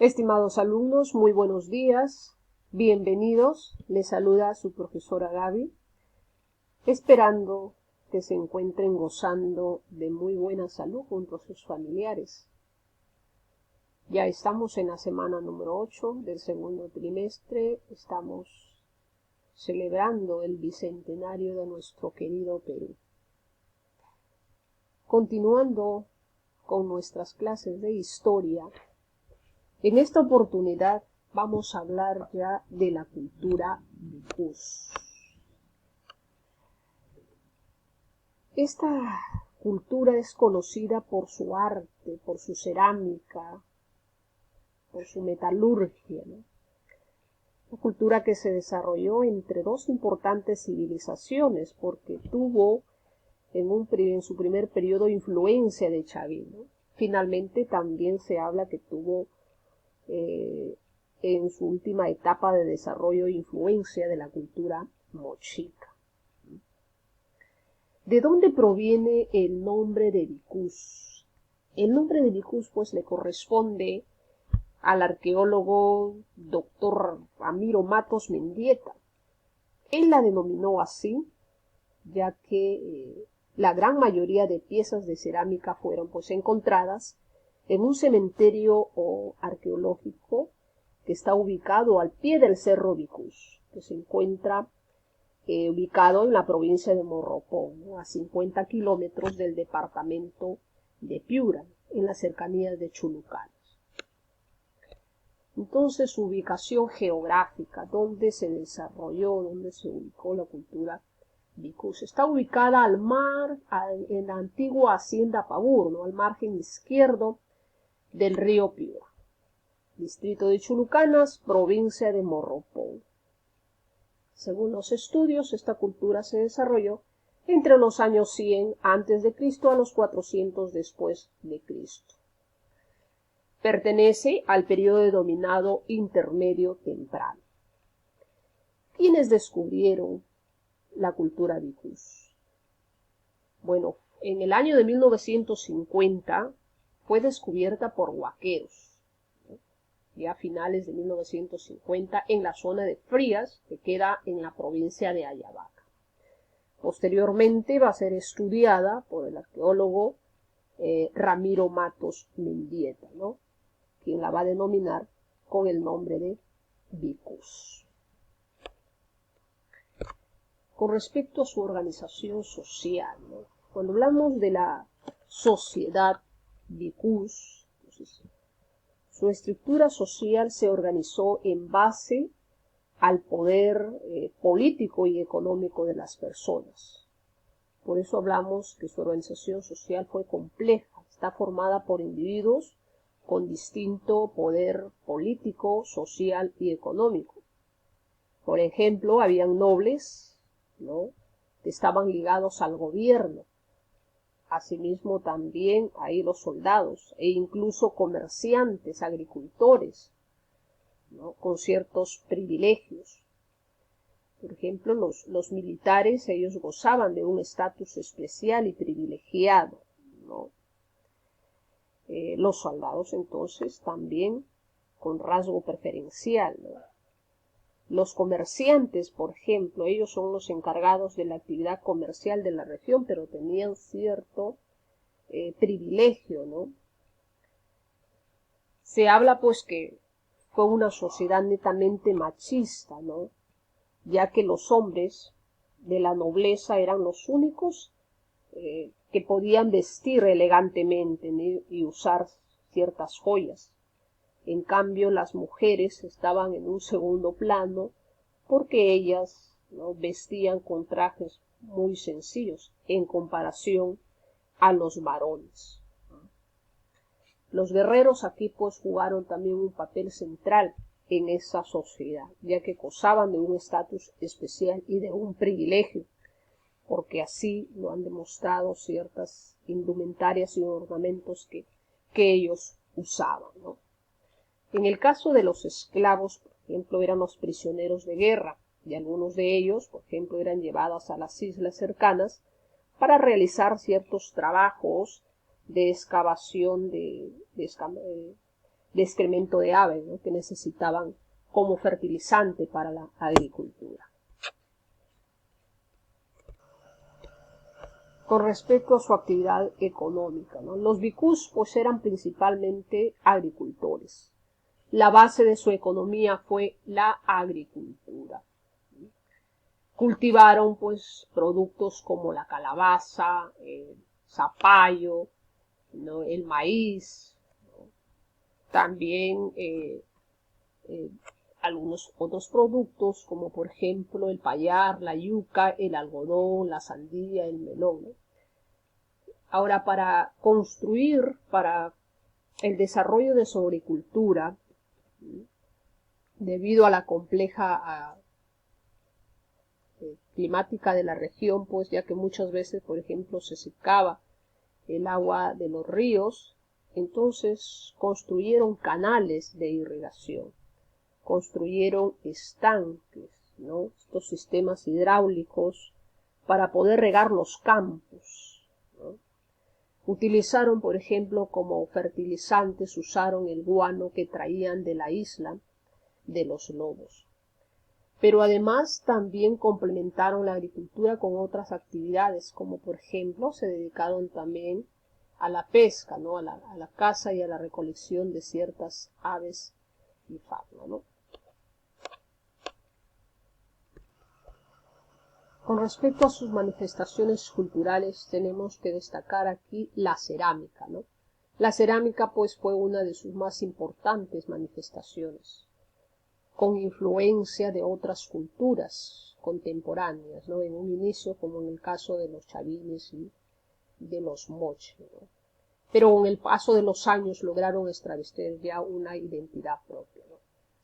Estimados alumnos, muy buenos días, bienvenidos, les saluda su profesora Gaby, esperando que se encuentren gozando de muy buena salud junto a sus familiares. Ya estamos en la semana número 8 del segundo trimestre, estamos celebrando el bicentenario de nuestro querido Perú. Continuando con nuestras clases de historia, en esta oportunidad vamos a hablar ya de la cultura vicus. Esta cultura es conocida por su arte, por su cerámica, por su metalurgia, ¿no? Una cultura que se desarrolló entre dos importantes civilizaciones porque tuvo en su primer periodo influencia de Chavín, ¿no? Finalmente también se habla que tuvo en su última etapa de desarrollo e influencia de la cultura mochica. ¿De dónde proviene el nombre de vicus? El nombre de vicus pues le corresponde al arqueólogo Dr. Ramiro Matos Mendieta. Él la denominó así, ya que la gran mayoría de piezas de cerámica fueron pues encontradas en un cementerio arqueológico que está ubicado al pie del Cerro Vicus, que se encuentra ubicado en la provincia de Morropón, ¿no? A 50 kilómetros del departamento de Piura, en las cercanías de Chulucanos. Entonces, su ubicación geográfica, donde se desarrolló, donde se ubicó la cultura vicus, está ubicada al mar, en la antigua hacienda Pavur, ¿no? Al margen izquierdo del río Piura, distrito de Chulucanas, provincia de Morropón. Según los estudios, esta cultura se desarrolló entre los años 100 a.C. a los 400 después de Cristo. Pertenece al periodo denominado intermedio temprano. ¿Quiénes descubrieron la cultura vicus? Bueno, en el año de 1950 fue descubierta por huaqueros, ¿no? Ya a finales de 1950 en la zona de Frías, que queda en la provincia de Ayabaca. Posteriormente va a ser estudiada por el arqueólogo Ramiro Matos Mendieta, ¿no? Quien la va a denominar con el nombre de vicus. Con respecto a su organización social, ¿no? Cuando hablamos de la sociedad vicus, su estructura social se organizó en base al poder político y económico de las personas. Por eso hablamos que su organización social fue compleja, está formada por individuos con distinto poder político, social y económico. Por ejemplo, habían nobles, ¿no?, que estaban ligados al gobierno. Asimismo también hay los soldados e incluso comerciantes, agricultores, ¿no?, con ciertos privilegios. Por ejemplo, los militares, ellos gozaban de un estatus especial y privilegiado, ¿no? Los soldados entonces también con rasgo preferencial, ¿no? Los comerciantes, por ejemplo, ellos son los encargados de la actividad comercial de la región, pero tenían cierto privilegio, ¿no? Se habla pues que fue una sociedad netamente machista, ¿no?, ya que los hombres de la nobleza eran los únicos que podían vestir elegantemente, ¿no?, y usar ciertas joyas. En cambio, las mujeres estaban en un segundo plano porque ellas, ¿no?, vestían con trajes muy sencillos en comparación a los varones. Los guerreros aquí pues jugaron también un papel central en esa sociedad, ya que gozaban de un estatus especial y de un privilegio, porque así lo han demostrado ciertas indumentarias y ornamentos que ellos usaban, ¿no? En el caso de los esclavos, por ejemplo, eran los prisioneros de guerra, y algunos de ellos, por ejemplo, eran llevados a las islas cercanas para realizar ciertos trabajos de excavación de excremento de aves, ¿no?, que necesitaban como fertilizante para la agricultura. Con respecto a su actividad económica, ¿no?, los bhikkhus pues eran principalmente agricultores. La base de su economía fue la agricultura. Cultivaron pues productos como la calabaza, el zapallo, ¿no?, el maíz, ¿no?, también algunos otros productos como por ejemplo el payar, la yuca, el algodón, la sandía, el melón, ¿no? Ahora, para construir, para el desarrollo de su agricultura, debido a la compleja climática de la región, pues ya que muchas veces, por ejemplo, se secaba el agua de los ríos, entonces construyeron canales de irrigación, construyeron estanques, ¿no?, estos sistemas hidráulicos para poder regar los campos, ¿no? Utilizaron, por ejemplo, como fertilizantes, usaron el guano que traían de la isla de los lobos. Pero además también complementaron la agricultura con otras actividades, como por ejemplo se dedicaron también a la pesca, ¿no?, a la caza y a la recolección de ciertas aves y fauna, ¿no? Con respecto a sus manifestaciones culturales, tenemos que destacar aquí la cerámica, ¿no? La cerámica, pues, fue una de sus más importantes manifestaciones, con influencia de otras culturas contemporáneas, ¿no?, en un inicio, como en el caso de los chavines y de los moche, ¿no? Pero con el paso de los años lograron establecer ya una identidad propia, ¿no?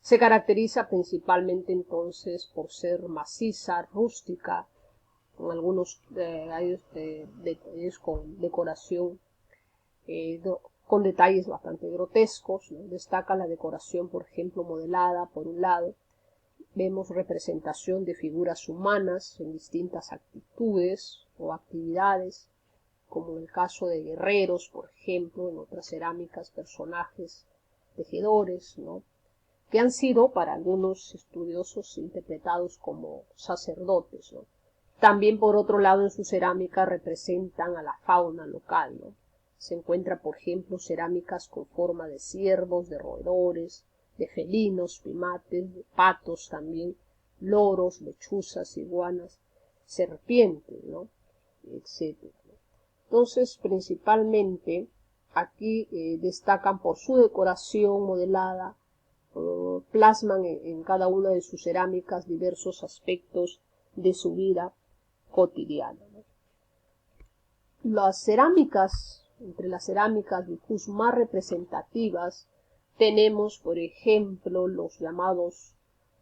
Se caracteriza principalmente entonces por ser maciza, rústica, con algunos detalles con decoración, con detalles bastante grotescos, ¿no? Destaca la decoración, por ejemplo, modelada por un lado. Vemos representación de figuras humanas en distintas actitudes o actividades, como en el caso de guerreros, por ejemplo, en otras cerámicas, personajes tejedores, ¿no?, que han sido para algunos estudiosos interpretados como sacerdotes, ¿no? También, por otro lado, en su cerámica representan a la fauna local, ¿no? Se encuentra, por ejemplo, cerámicas con forma de ciervos, de roedores, de felinos, primates, de patos también, loros, lechuzas, iguanas, serpientes, ¿no?, etcétera. Entonces, principalmente, aquí destacan por su decoración modelada, plasman en cada una de sus cerámicas diversos aspectos de su vida cotidiana, ¿no? Las cerámicas, entre las cerámicas bhikkhus más representativas, tenemos, por ejemplo, los llamados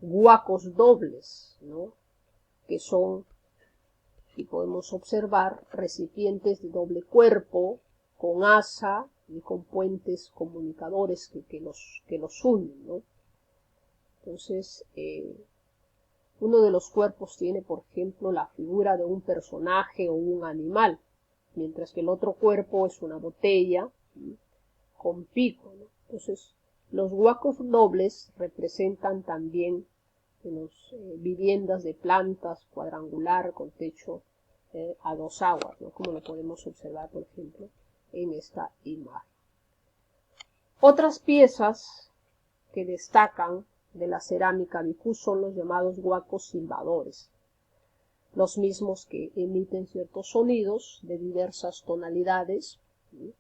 huacos dobles, ¿no?, que son, y podemos observar, recipientes de doble cuerpo, con asa y con puentes comunicadores que los unen, ¿no? Entonces, uno de los cuerpos tiene, por ejemplo, la figura de un personaje o un animal, mientras que el otro cuerpo es una botella, ¿sí?, con pico, ¿no? Entonces, los huacos dobles representan también viviendas de plantas cuadrangular con techo a dos aguas, ¿no?, como lo podemos observar, por ejemplo, en esta imagen. Otras piezas que destacan de la cerámica bhikkhus son los llamados huacos silbadores, los mismos que emiten ciertos sonidos de diversas tonalidades, ¿sí?,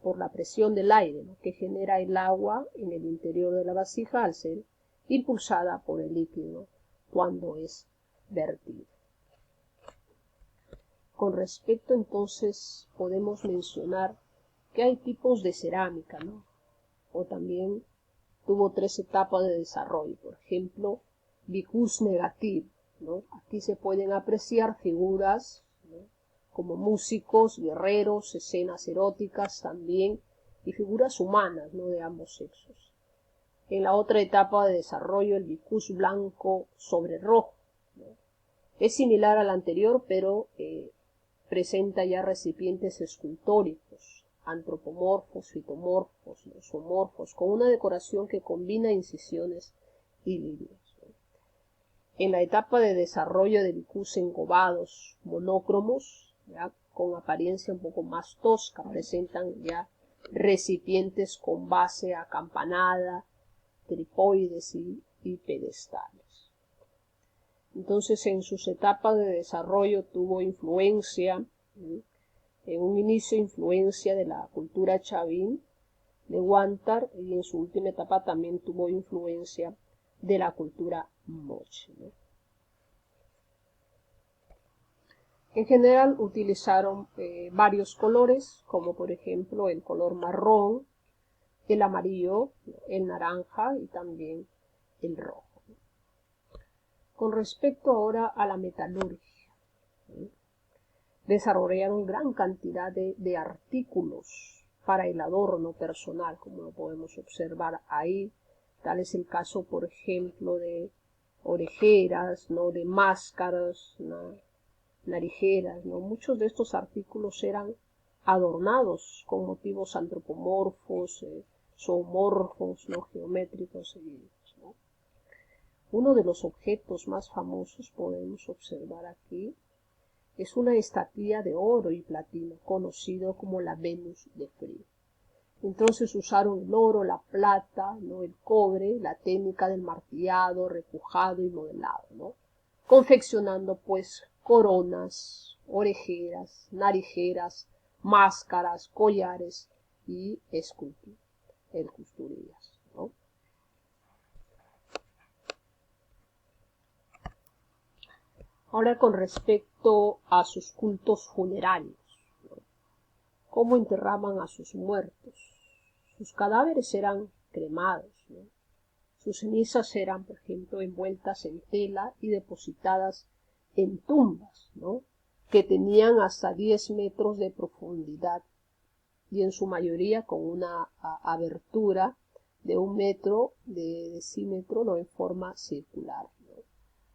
por la presión del aire, ¿no?, que genera el agua en el interior de la vasija al ser impulsada por el líquido cuando es vertido. Con respecto, entonces, podemos mencionar que hay tipos de cerámica, ¿no?, o también tuvo 3 etapas de desarrollo. Por ejemplo, bhikkhus negativ, ¿no? Aquí se pueden apreciar figuras, ¿no?, como músicos, guerreros, escenas eróticas también, y figuras humanas, ¿no?, de ambos sexos. En la otra etapa de desarrollo, el bhikkhus blanco sobre rojo, ¿no?, es similar al anterior, pero presenta ya recipientes escultóricos, antropomorfos, fitomorfos, zoomorfos, con una decoración que combina incisiones y líneas. En la etapa de desarrollo de vicus engobados monócromos, ¿ya?, con apariencia un poco más tosca, presentan ya recipientes con base acampanada, tripoides y pedestales. Entonces, en sus etapas de desarrollo tuvo influencia, en un inicio influencia de la cultura chavín de Huántar, y en su última etapa también tuvo influencia de la cultura moche, ¿no? En general utilizaron varios colores, como por ejemplo el color marrón, el amarillo, el naranja y también el rojo. Con respecto ahora a la metalurgia, desarrollaron gran cantidad de artículos para el adorno personal, como lo podemos observar ahí. Tal es el caso, por ejemplo, de orejeras, ¿no?, de máscaras, ¿no?, narijeras, ¿no? Muchos de estos artículos eran adornados con motivos antropomorfos, zoomorfos, ¿no?, geométricos, ¿no? Uno de los objetos más famosos podemos observar aquí es una estatua de oro y platino, conocido como la Venus de Frío. Entonces usaron el oro, la plata, ¿no?, el cobre, la técnica del martillado, repujado y modelado, ¿no?, confeccionando pues coronas, orejeras, narijeras, máscaras, collares y esculturillas, ¿no? Ahora, con respecto a sus cultos funerarios, ¿no?, ¿cómo enterraban a sus muertos? Sus cadáveres eran cremados, ¿no? Sus cenizas eran, por ejemplo, envueltas en tela y depositadas en tumbas, ¿no?, que tenían hasta 10 metros de profundidad y en su mayoría con una abertura de 1 metro de decímetro, ¿no?, en forma circular, ¿no?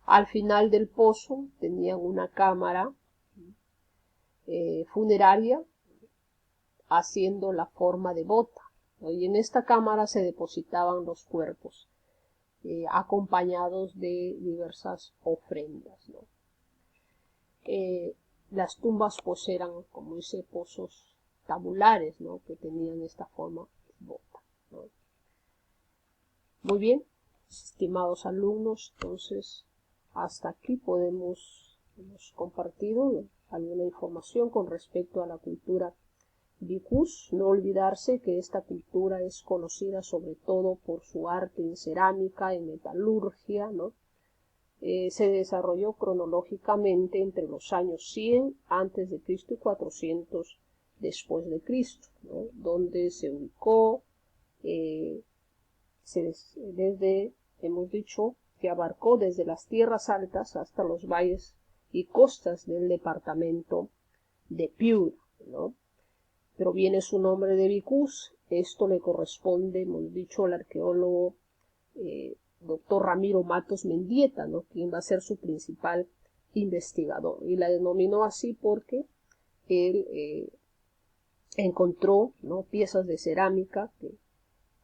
Al final del pozo tenían una cámara funeraria haciendo la forma de bota, ¿no?, y en esta cámara se depositaban los cuerpos, acompañados de diversas ofrendas, ¿no? Las tumbas pues eran, como dice, pozos tabulares, ¿no?, que tenían esta forma de bota, ¿no? Muy bien, estimados alumnos, entonces hasta aquí hemos compartido alguna información con respecto a la cultura vicus. No olvidarse que esta cultura es conocida sobre todo por su arte en cerámica, en metalurgia, ¿no? Se desarrolló cronológicamente entre los años 100 antes de Cristo y 400 después de Cristo, ¿no?, donde se ubicó, hemos dicho que abarcó desde las tierras altas hasta los valles y costas del departamento de Piura, ¿no? Pero viene su nombre de vicus. Esto le corresponde, hemos dicho, al arqueólogo doctor Ramiro Matos Mendieta, ¿no?, quien va a ser su principal investigador, y la denominó así porque él encontró, ¿no?, piezas de cerámica que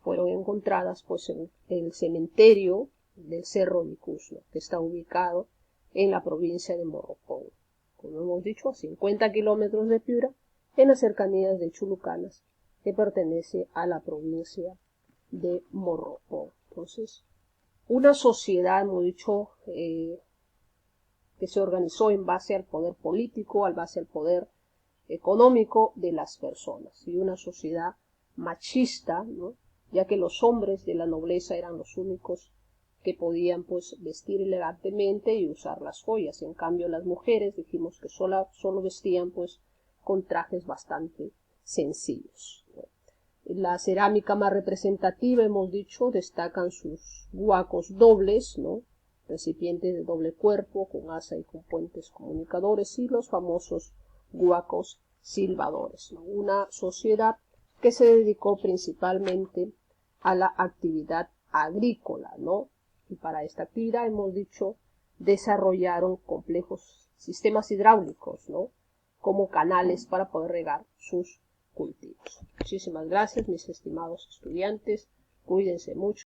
fueron encontradas pues en el cementerio del Cerro Vicus, ¿no?, que está ubicado en la provincia de Morropón, como hemos dicho, a 50 kilómetros de Piura, en las cercanías de Chulucanas, que pertenece a la provincia de Morropón. Entonces, una sociedad, hemos dicho, que se organizó en base al poder político, en base al poder económico de las personas, y una sociedad machista, ¿no?, ya que los hombres de la nobleza eran los únicos que podían pues vestir elegantemente y usar las joyas. En cambio, las mujeres dijimos que solo vestían pues con trajes bastante sencillos, ¿no? La cerámica más representativa, hemos dicho, destacan sus huacos dobles, ¿no?, recipientes de doble cuerpo con asa y con puentes comunicadores, y los famosos huacos silbadores, ¿no?, una sociedad que se dedicó principalmente a la actividad agrícola, ¿no?, y para esta actividad, hemos dicho, desarrollaron complejos sistemas hidráulicos, ¿no?, como canales para poder regar sus cultivos. Muchísimas gracias, mis estimados estudiantes. Cuídense mucho.